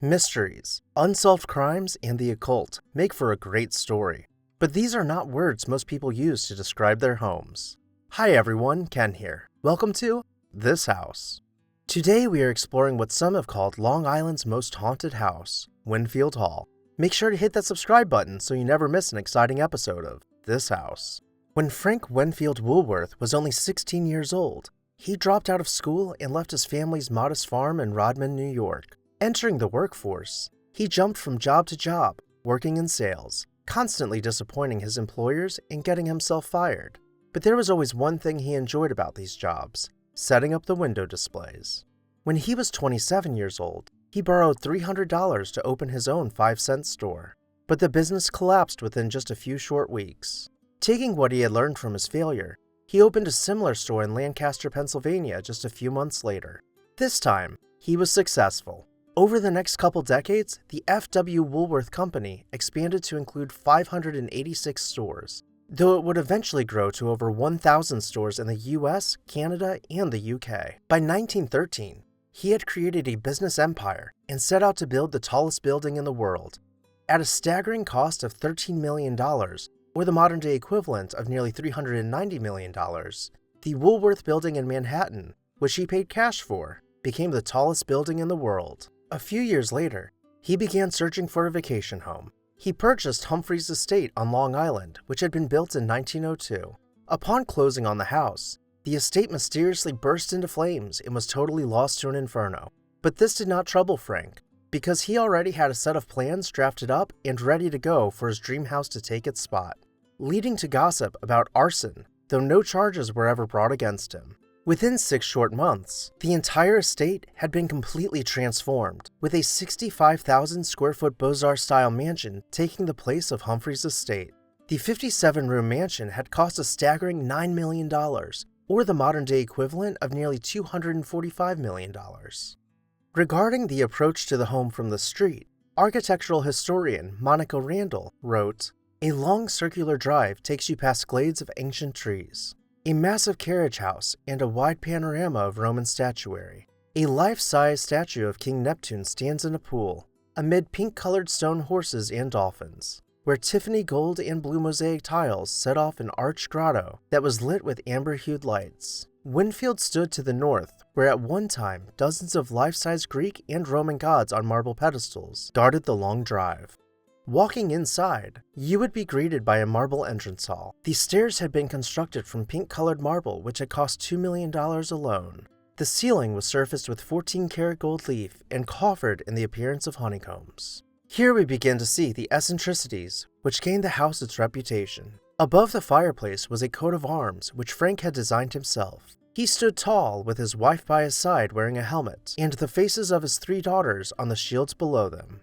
Mysteries, unsolved crimes, and the occult make for a great story. But these are not words most people use to describe their homes. Hi everyone, Ken here. Welcome to This House. Today we are exploring what some have called Long Island's most haunted house, Winfield Hall. Make sure to hit that subscribe button so you never miss an exciting episode of This House. When Frank Winfield Woolworth was only 16 years old, he dropped out of school and left his family's modest farm in Rodman, New York. Entering the workforce, he jumped from job to job, working in sales, constantly disappointing his employers and getting himself fired. But there was always one thing he enjoyed about these jobs: setting up the window displays. When he was 27 years old, he borrowed $300 to open his own 5-cent store. But the business collapsed within just a few short weeks. Taking what he had learned from his failure, he opened a similar store in Lancaster, Pennsylvania just a few months later. This time, he was successful. Over the next couple decades, the F.W. Woolworth Company expanded to include 586 stores, though it would eventually grow to over 1,000 stores in the US, Canada, and the UK. By 1913, he had created a business empire and set out to build the tallest building in the world. At a staggering cost of $13 million, or the modern-day equivalent of nearly $390 million, the Woolworth building in Manhattan, which he paid cash for, became the tallest building in the world. A few years later, he began searching for a vacation home. He purchased Humphrey's estate on Long Island, which had been built in 1902. Upon closing on the house, the estate mysteriously burst into flames and was totally lost to an inferno. But this did not trouble Frank, because he already had a set of plans drafted up and ready to go for his dream house to take its spot, leading to gossip about arson, though no charges were ever brought against him. Within 6 short months, the entire estate had been completely transformed, with a 65,000 square foot Beaux-Arts-style mansion taking the place of Humphrey's estate. The 57-room mansion had cost a staggering $9 million, or the modern-day equivalent of nearly $245 million. Regarding the approach to the home from the street, architectural historian Monica Randall wrote, "A long circular drive takes you past glades of ancient trees, a massive carriage house, and a wide panorama of Roman statuary. A life-size statue of King Neptune stands in a pool, amid pink-colored stone horses and dolphins, where Tiffany gold and blue mosaic tiles set off an arched grotto that was lit with amber-hued lights. Winfield stood to the north, where at one time dozens of life-size Greek and Roman gods on marble pedestals guarded the long drive. Walking inside, you would be greeted by a marble entrance hall. The stairs had been constructed from pink-colored marble, which had cost $2 million alone. The ceiling was surfaced with 14-karat gold leaf and coffered in the appearance of honeycombs. Here we begin to see the eccentricities which gained the house its reputation. Above the fireplace was a coat of arms which Frank had designed himself. He stood tall, with his wife by his side wearing a helmet, and the faces of his 3 daughters on the shields below them.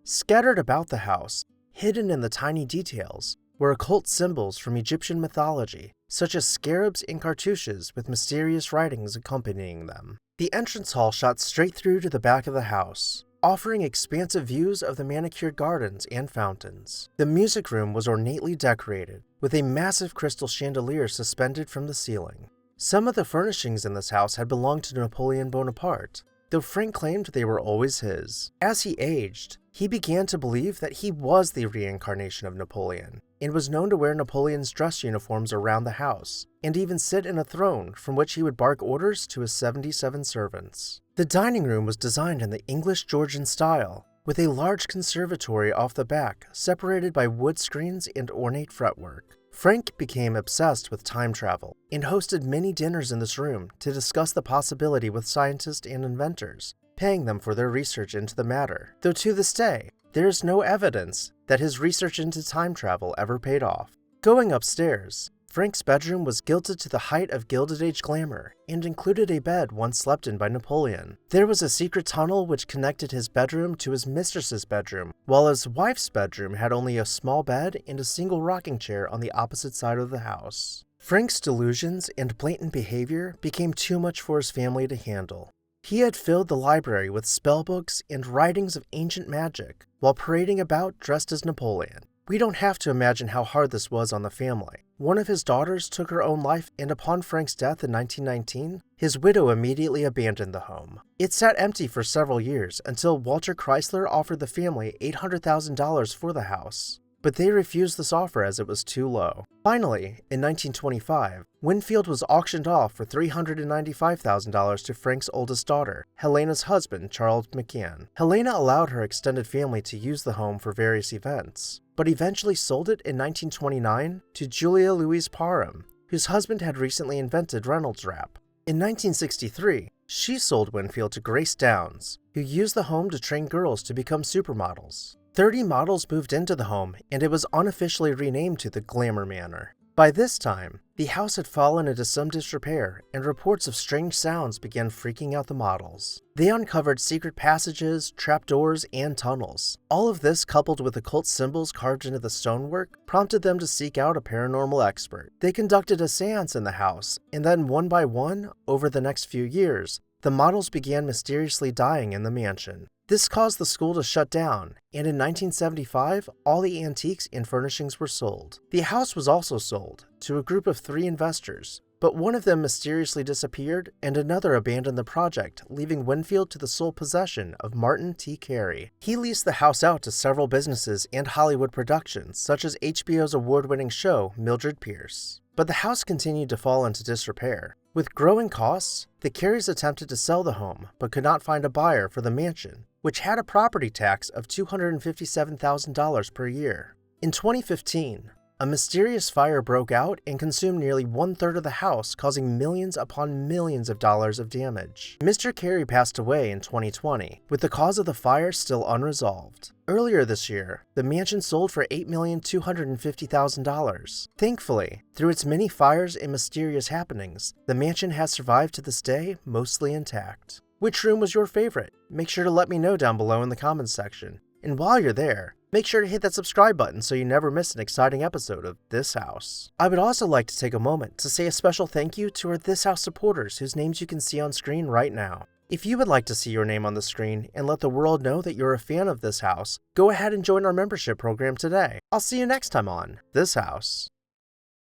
Scattered about the house, hidden in the tiny details, were occult symbols from Egyptian mythology, such as scarabs and cartouches with mysterious writings accompanying them. The entrance hall shot straight through to the back of the house, offering expansive views of the manicured gardens and fountains. The music room was ornately decorated, with a massive crystal chandelier suspended from the ceiling. Some of the furnishings in this house had belonged to Napoleon Bonaparte, though Frank claimed they were always his. As he aged, he began to believe that he was the reincarnation of Napoleon, and was known to wear Napoleon's dress uniforms around the house, and even sit in a throne from which he would bark orders to his 77 servants. The dining room was designed in the English Georgian style, with a large conservatory off the back separated by wood screens and ornate fretwork. Frank became obsessed with time travel and hosted many dinners in this room to discuss the possibility with scientists and inventors, paying them for their research into the matter, though to this day, there is no evidence that his research into time travel ever paid off. Going upstairs, Frank's bedroom was gilded to the height of Gilded Age glamour and included a bed once slept in by Napoleon. There was a secret tunnel which connected his bedroom to his mistress's bedroom, while his wife's bedroom had only a small bed and a single rocking chair on the opposite side of the house. Frank's delusions and blatant behavior became too much for his family to handle. He had filled the library with spellbooks and writings of ancient magic, while parading about dressed as Napoleon. We don't have to imagine how hard this was on the family. one of his daughters took her own life, and upon Frank's death in 1919, his widow immediately abandoned the home. It sat empty for several years until Walter Chrysler offered the family $800,000 for the house, but they refused this offer as it was too low. Finally, in 1925, Winfield was auctioned off for $395,000 to Frank's oldest daughter, Helena's husband, Charles McCann. Helena allowed her extended family to use the home for various events, but eventually sold it in 1929 to Julia Louise Parham, whose husband had recently invented Reynolds Wrap. In 1963, she sold Winfield to Grace Downs, who used the home to train girls to become supermodels. 30 models moved into the home, and it was unofficially renamed to the Glamour Manor. By this time, the house had fallen into some disrepair, and reports of strange sounds began freaking out the models. They uncovered secret passages, trapdoors, and tunnels. All of this, coupled with occult symbols carved into the stonework, prompted them to seek out a paranormal expert. They conducted a seance in the house, and then one by one, over the next few years, the models began mysteriously dying in the mansion. This caused the school to shut down, and in 1975, all the antiques and furnishings were sold. The house was also sold to a group of 3 investors, but one of them mysteriously disappeared and another abandoned the project, leaving Winfield to the sole possession of Martin T. Carey. He leased the house out to several businesses and Hollywood productions, such as HBO's award-winning show Mildred Pierce. But the house continued to fall into disrepair. With growing costs, the Careys attempted to sell the home, but could not find a buyer for the mansion, which had a property tax of $257,000 per year. In 2015, a mysterious fire broke out and consumed nearly 1/3 of the house, causing millions upon millions of dollars of damage. Mr. Carey passed away in 2020, with the cause of the fire still unresolved. Earlier this year, the mansion sold for $8,250,000. Thankfully, through its many fires and mysterious happenings, the mansion has survived to this day mostly intact. Which room was your favorite? Make sure to let me know down below in the comments section. And while you're there, make sure to hit that subscribe button so you never miss an exciting episode of This House. I would also like to take a moment to say a special thank you to our This House supporters whose names you can see on screen right now. If you would like to see your name on the screen and let the world know that you're a fan of This House, go ahead and join our membership program today. I'll see you next time on This House.